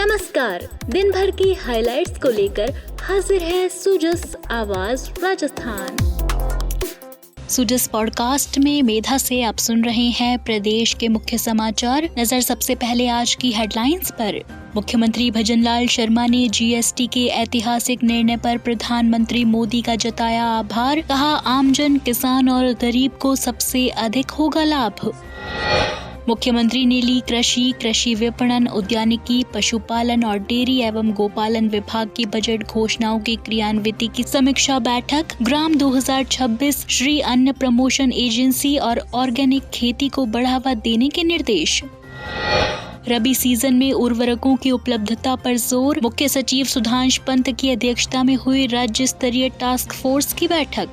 नमस्कार, दिन भर की हाइलाइट्स को लेकर हाजिर है सुजस आवाज राजस्थान। सुजस पॉडकास्ट में मेधा से आप सुन रहे हैं प्रदेश के मुख्य समाचार। नजर सबसे पहले आज की हेडलाइंस पर। मुख्यमंत्री भजनलाल शर्मा ने जीएसटी के ऐतिहासिक निर्णय पर प्रधानमंत्री मोदी का जताया आभार। कहा, आमजन, किसान और गरीब को सबसे अधिक होगा लाभ। मुख्यमंत्री ने ली कृषि विपणन, उद्यानिकी, पशुपालन और डेयरी एवं गोपालन विभाग की बजट घोषणाओं की क्रियान्विति की समीक्षा बैठक। ग्राम 2026 श्री अन्न प्रमोशन एजेंसी और ऑर्गेनिक खेती को बढ़ावा देने के निर्देश। रबी सीजन में उर्वरकों की उपलब्धता पर जोर। मुख्य सचिव सुधांश पंत की अध्यक्षता में हुई राज्य स्तरीय टास्क फोर्स की बैठक।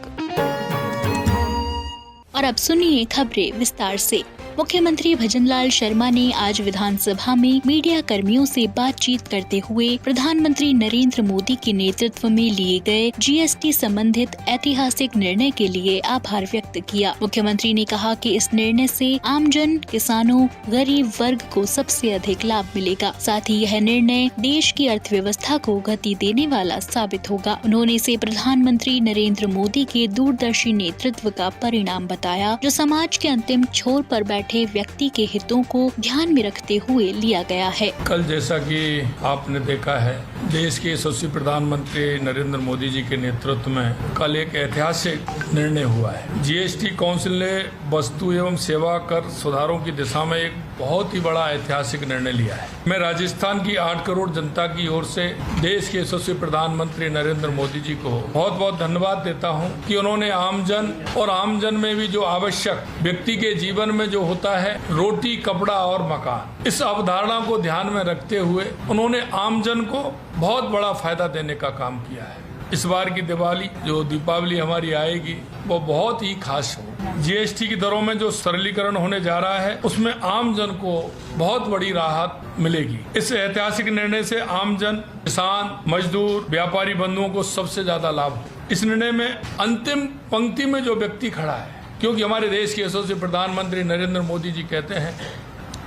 और अब सुनिए खबरें विस्तार से। मुख्यमंत्री भजनलाल शर्मा ने आज विधानसभा में मीडिया कर्मियों से बातचीत करते हुए प्रधानमंत्री नरेंद्र मोदी के नेतृत्व में लिए गए जीएसटी संबंधित ऐतिहासिक निर्णय के लिए आभार व्यक्त किया। मुख्यमंत्री ने कहा कि इस निर्णय से आमजन, किसानों, गरीब वर्ग को सबसे अधिक लाभ मिलेगा। साथ ही यह निर्णय देश की अर्थव्यवस्था को गति देने वाला साबित होगा। उन्होंने इसे प्रधानमंत्री नरेंद्र मोदी के दूरदर्शी नेतृत्व का परिणाम बताया, जो समाज के अंतिम छोर पर बैठे व्यक्ति के हितों को ध्यान में रखते हुए लिया गया है। कल जैसा कि आपने देखा है, देश के यशस्वी प्रधानमंत्री नरेंद्र मोदी जी के नेतृत्व में कल एक ऐतिहासिक निर्णय हुआ है। जीएसटी काउंसिल ने वस्तु एवं सेवा कर सुधारों की दिशा में एक बहुत ही बड़ा ऐतिहासिक निर्णय लिया है। मैं राजस्थान की 8 करोड़ जनता की ओर से देश के यशस्वी प्रधानमंत्री नरेंद्र मोदी जी को बहुत बहुत धन्यवाद देता हूं कि उन्होंने आमजन और आमजन में भी जो आवश्यक व्यक्ति के जीवन में जो होता है, रोटी, कपड़ा और मकान, इस अवधारणा को ध्यान में रखते हुए उन्होंने आमजन को बहुत बड़ा फायदा देने का काम किया है। इस बार की दिवाली, जो दीपावली हमारी आएगी, वो बहुत ही खास हो। जीएसटी की दरों में जो सरलीकरण होने जा रहा है, उसमें आमजन को बहुत बड़ी राहत मिलेगी। इस ऐतिहासिक निर्णय से आमजन, किसान, मजदूर, व्यापारी बंधुओं को सबसे ज्यादा लाभ हो। इस निर्णय में अंतिम पंक्ति में जो व्यक्ति खड़ा है, क्योंकि हमारे देश के यशस्वी प्रधानमंत्री नरेंद्र मोदी जी कहते हैं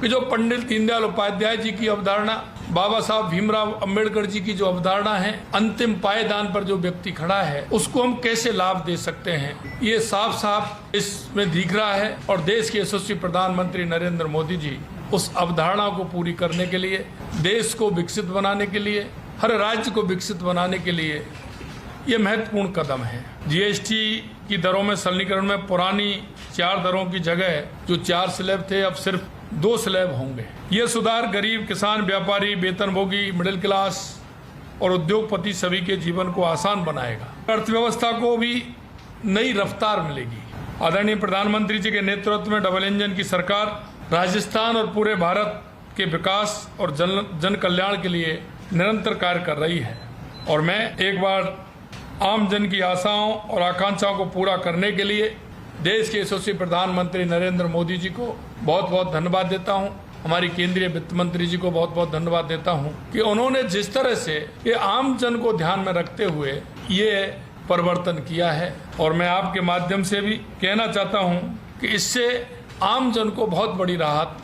कि जो पंडित दीनदयाल उपाध्याय जी की अवधारणा, बाबा साहब भीमराव अंबेडकर जी की जो अवधारणा है, अंतिम पायदान पर जो व्यक्ति खड़ा है, उसको हम कैसे लाभ दे सकते हैं, ये साफ साफ इसमें दिख रहा है। और देश के यशस्वी प्रधानमंत्री नरेंद्र मोदी जी उस अवधारणा को पूरी करने के लिए, देश को विकसित बनाने के लिए, हर राज्य को विकसित बनाने के लिए ये महत्वपूर्ण कदम है। जीएसटी की दरों में सरलीकरण में पुरानी 4 दरों की जगह जो 4 स्लैब थे, अब सिर्फ 2 स्लैब होंगे। ये सुधार गरीब, किसान, व्यापारी, वेतनभोगी, मिडिल क्लास और उद्योगपति सभी के जीवन को आसान बनाएगा। अर्थव्यवस्था को भी नई रफ्तार मिलेगी। आदरणीय प्रधानमंत्री जी के नेतृत्व में डबल इंजन की सरकार राजस्थान और पूरे भारत के विकास और जन कल्याण के लिए निरंतर कार्य कर रही है। और मैं एक बार आमजन की आशाओं और आकांक्षाओं को पूरा करने के लिए देश के यशस्वी प्रधानमंत्री नरेंद्र मोदी जी को बहुत बहुत धन्यवाद देता हूं। हमारी केंद्रीय वित्त मंत्री जी को बहुत बहुत धन्यवाद देता हूं कि उन्होंने जिस तरह से ये आम जन को ध्यान में रखते हुए ये परिवर्तन किया है। और मैं आपके माध्यम से भी कहना चाहता हूं कि इससे आम जन को बहुत बड़ी राहत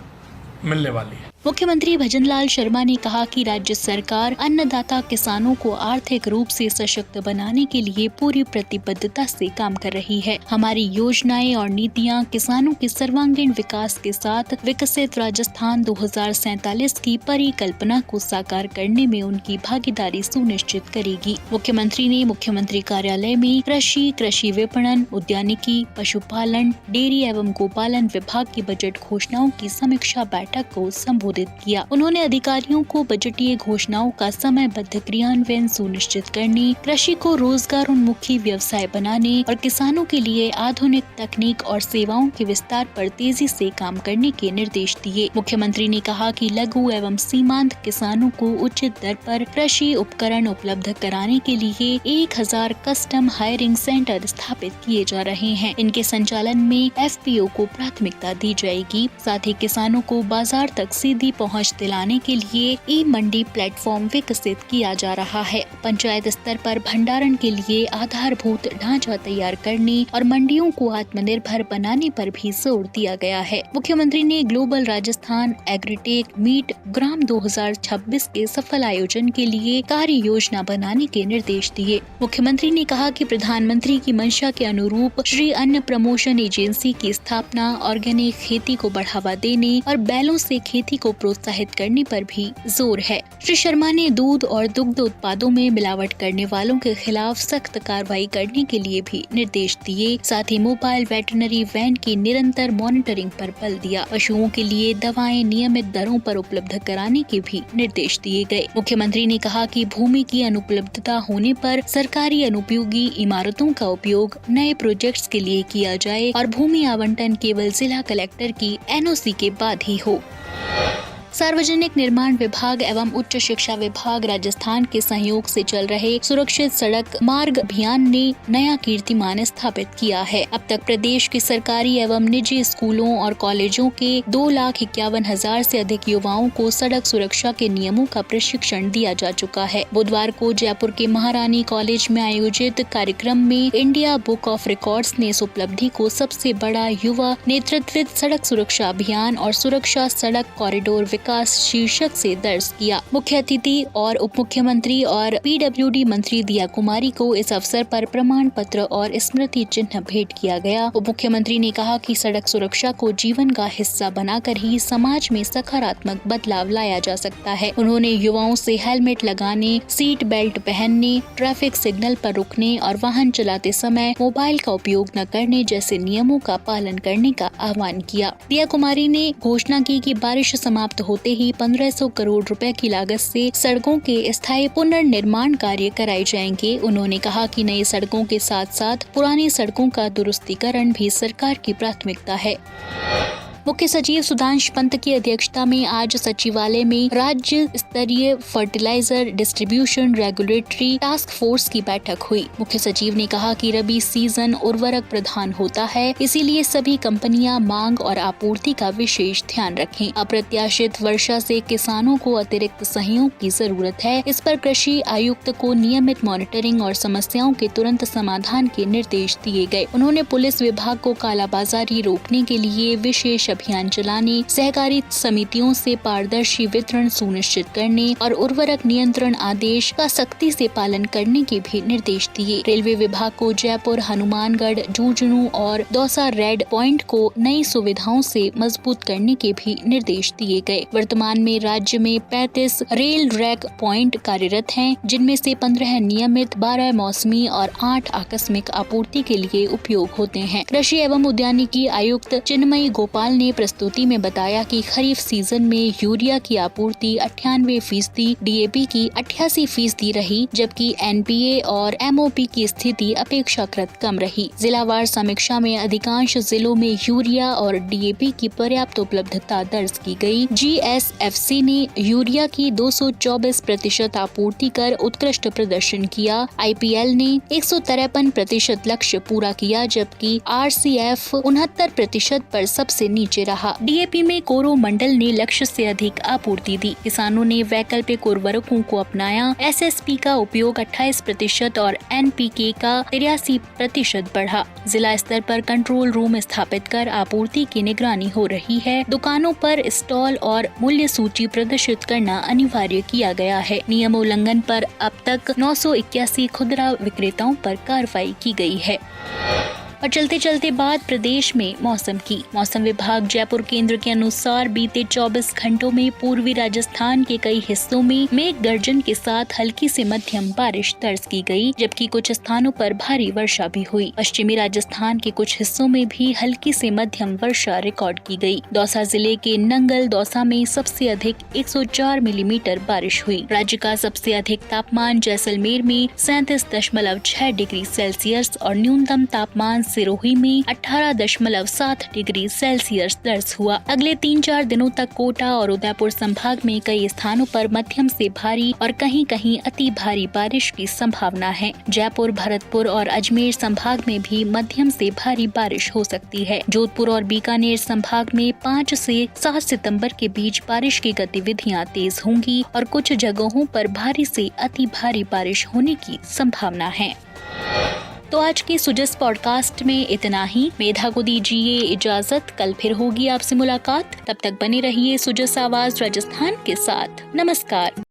मिलने वाली है। मुख्यमंत्री भजनलाल शर्मा ने कहा कि राज्य सरकार अन्नदाता किसानों को आर्थिक रूप से सशक्त बनाने के लिए पूरी प्रतिबद्धता से काम कर रही है। हमारी योजनाएं और नीतियां किसानों के सर्वांगीण विकास के साथ विकसित राजस्थान 2047 की परिकल्पना को साकार करने में उनकी भागीदारी सुनिश्चित करेगी। मुख्यमंत्री ने मुख्यमंत्री कार्यालय में कृषि विपणन, उद्यानिकी, पशुपालन, डेयरी एवं गोपालन विभाग की बजट घोषणाओं की समीक्षा बैठक को संबोधित किया। उन्होंने अधिकारियों को बजटीय घोषणाओं का समयबद्ध क्रियान्वयन सुनिश्चित करने, कृषि को रोजगार उन्मुखी व्यवसाय बनाने और किसानों के लिए आधुनिक तकनीक और सेवाओं के विस्तार पर तेजी से काम करने के निर्देश दिए। मुख्यमंत्री ने कहा कि लघु एवं सीमांत किसानों को उचित दर पर कृषि उपकरण उपलब्ध कराने के लिए 1000 कस्टम हायरिंग सेंटर स्थापित किए जा रहे हैं। इनके संचालन में एफपीओ को प्राथमिकता दी जाएगी। साथ ही किसानों को बाजार तक सीधे सीधी पहुंच दिलाने के लिए ई मंडी प्लेटफॉर्म विकसित किया जा रहा है। पंचायत स्तर पर भंडारण के लिए आधारभूत ढांचा तैयार करने और मंडियों को आत्मनिर्भर बनाने पर भी जोर दिया गया है। मुख्यमंत्री ने ग्लोबल राजस्थान एग्रीटेक मीट ग्राम 2026 के सफल आयोजन के लिए कार्य योजना बनाने के निर्देश दिए। मुख्यमंत्री ने कहा कि प्रधानमंत्री की मंशा के अनुरूप श्री अन्न प्रमोशन एजेंसी की स्थापना ऑर्गेनिक खेती को बढ़ावा देने और बैलों से खेती को प्रोत्साहित करने पर भी जोर है। श्री शर्मा ने दूध और दुग्ध उत्पादों में मिलावट करने वालों के खिलाफ सख्त कार्रवाई करने के लिए भी निर्देश दिए। साथ ही मोबाइल वेटरनरी वैन की निरंतर मॉनिटरिंग पर बल दिया। पशुओं के लिए दवाएं नियमित दरों पर उपलब्ध कराने के भी निर्देश दिए गए। मुख्यमंत्री ने कहा कि भूमि की अनुपलब्धता होने पर सरकारी अनुपयोगी इमारतों का उपयोग नए प्रोजेक्ट्स के लिए किया जाए और भूमि आवंटन केवल जिला कलेक्टर की एनओसी के बाद ही हो। सार्वजनिक निर्माण विभाग एवं उच्च शिक्षा विभाग राजस्थान के सहयोग से चल रहे सुरक्षित सड़क मार्ग अभियान ने नया कीर्तिमान स्थापित किया है। अब तक प्रदेश के सरकारी एवं निजी स्कूलों और कॉलेजों के 2,51,000 से अधिक युवाओं को सड़क सुरक्षा के नियमों का प्रशिक्षण दिया जा चुका है। बुधवार को जयपुर के महारानी कॉलेज में आयोजित कार्यक्रम में इंडिया बुक ऑफ रिकॉर्ड्स ने इस उपलब्धि को सबसे बड़ा युवा नेतृत्वित सड़क सुरक्षा अभियान और सुरक्षा सड़क कॉरिडोर विकास शीर्षक से दर्ज किया। मुख्य अतिथि और उप मुख्यमंत्री और पीडब्ल्यूडी मंत्री दिया कुमारी को इस अवसर पर प्रमाण पत्र और स्मृति चिन्ह भेंट किया गया। उप मुख्यमंत्री ने कहा कि सड़क सुरक्षा को जीवन का हिस्सा बनाकर ही समाज में सकारात्मक बदलाव लाया जा सकता है। उन्होंने युवाओं से हेलमेट लगाने, सीट बेल्ट पहनने, ट्रैफिक सिग्नल पर रुकने और वाहन चलाते समय मोबाइल का उपयोग न करने जैसे नियमों का पालन करने का आह्वान किया। दिया कुमारी ने घोषणा की कि बारिश समाप्त होते ही 1500 करोड़ रुपए की लागत से सड़कों के स्थायी पुनर्निर्माण कार्य कराए जाएंगे। उन्होंने कहा कि नई सड़कों के साथ साथ पुरानी सड़कों का दुरुस्तीकरण भी सरकार की प्राथमिकता है। मुख्य सचिव सुधांश पंत की अध्यक्षता में आज सचिवालय में राज्य स्तरीय fertiliser distribution regulatory task force की बैठक हुई। मुख्य सचिव ने कहा कि रबी सीजन उर्वरक प्रधान होता है, इसीलिए सभी कंपनियां मांग और आपूर्ति का विशेष ध्यान रखें। अप्रत्याशित वर्षा से किसानों को अतिरिक्त सहयोग की जरूरत है। इस पर कृषि आयुक्त को नियमित मॉनिटरिंग और समस्याओं के तुरंत समाधान के निर्देश दिए गए। उन्होंने पुलिस विभाग को कालाबाजारी रोकने के लिए विशेष अभियान चलाने, सहकारी समितियों से पारदर्शी वितरण सुनिश्चित करने और उर्वरक नियंत्रण आदेश का सख्ती से पालन करने के भी निर्देश दिए। रेलवे विभाग को जयपुर, हनुमानगढ़, झुंझुनू और दौसा रेड पॉइंट को नई सुविधाओं से मजबूत करने के भी निर्देश दिए गए। वर्तमान में राज्य में 35 रेल रैक पॉइंट कार्यरत हैं, जिनमें से 15 नियमित, 12 मौसमी और 8 आकस्मिक आपूर्ति के लिए उपयोग होते हैं। कृषि एवं उद्यानिकी आयुक्त चिन्मयी गोपाल ने प्रस्तुति में बताया कि खरीफ सीजन में यूरिया की आपूर्ति 98%, डीएपी की 88% रही, जबकि एनपीए और एमओपी की स्थिति अपेक्षाकृत कम रही। जिलावार समीक्षा में अधिकांश जिलों में यूरिया और डीएपी की पर्याप्त उपलब्धता दर्ज की गई। जीएसएफसी ने यूरिया की 224% आपूर्ति कर उत्कृष्ट प्रदर्शन किया। आईपीएल ने 153% लक्ष्य पूरा किया, जबकि आरसीएफ 69% पर सबसे नीचे रहा। डीएपी में कोरोमंडल ने लक्ष्य से अधिक आपूर्ति दी। किसानों ने वैकल्पिक उर्वरकों को अपनाया। एसएसपी का उपयोग 28% और एनपीके का 83% बढ़ा। जिला स्तर पर कंट्रोल रूम स्थापित कर आपूर्ति की निगरानी हो रही है। दुकानों पर स्टॉल और मूल्य सूची प्रदर्शित करना अनिवार्य किया गया है। नियम उल्लंघन पर अब तक 981 खुदरा विक्रेताओं पर कार्रवाई की गई है। और चलते चलते बात प्रदेश में मौसम की। मौसम विभाग जयपुर केंद्र के अनुसार बीते 24 घंटों में पूर्वी राजस्थान के कई हिस्सों में मेघ गर्जन के साथ हल्की से मध्यम बारिश दर्ज की गई, जबकि कुछ स्थानों पर भारी वर्षा भी हुई। पश्चिमी राजस्थान के कुछ हिस्सों में भी हल्की से मध्यम वर्षा रिकॉर्ड की गई। दौसा जिले के नंगल दौसा में सबसे अधिक 104 मिलीमीटर बारिश हुई। राज्य का सबसे अधिक तापमान जैसलमेर में 37.6 डिग्री सेल्सियस और न्यूनतम तापमान सिरोही में 18.7 डिग्री सेल्सियस दर्ज हुआ। अगले 3-4 दिनों तक कोटा और उदयपुर संभाग में कई स्थानों पर मध्यम से भारी और कहीं-कहीं अति भारी बारिश की संभावना है। जयपुर, भरतपुर और अजमेर संभाग में भी मध्यम से भारी बारिश हो सकती है। जोधपुर और बीकानेर संभाग में 5 से 7 सितंबर के बीच बारिश की गतिविधियां तेज होंगी और कुछ जगहों पर भारी से अति भारी बारिश होने की संभावना है। तो आज के सुजस पॉडकास्ट में इतना ही। मेधा को दीजिए इजाजत, कल फिर होगी आपसे मुलाकात। तब तक बने रहिए सुजस आवाज राजस्थान के साथ। नमस्कार।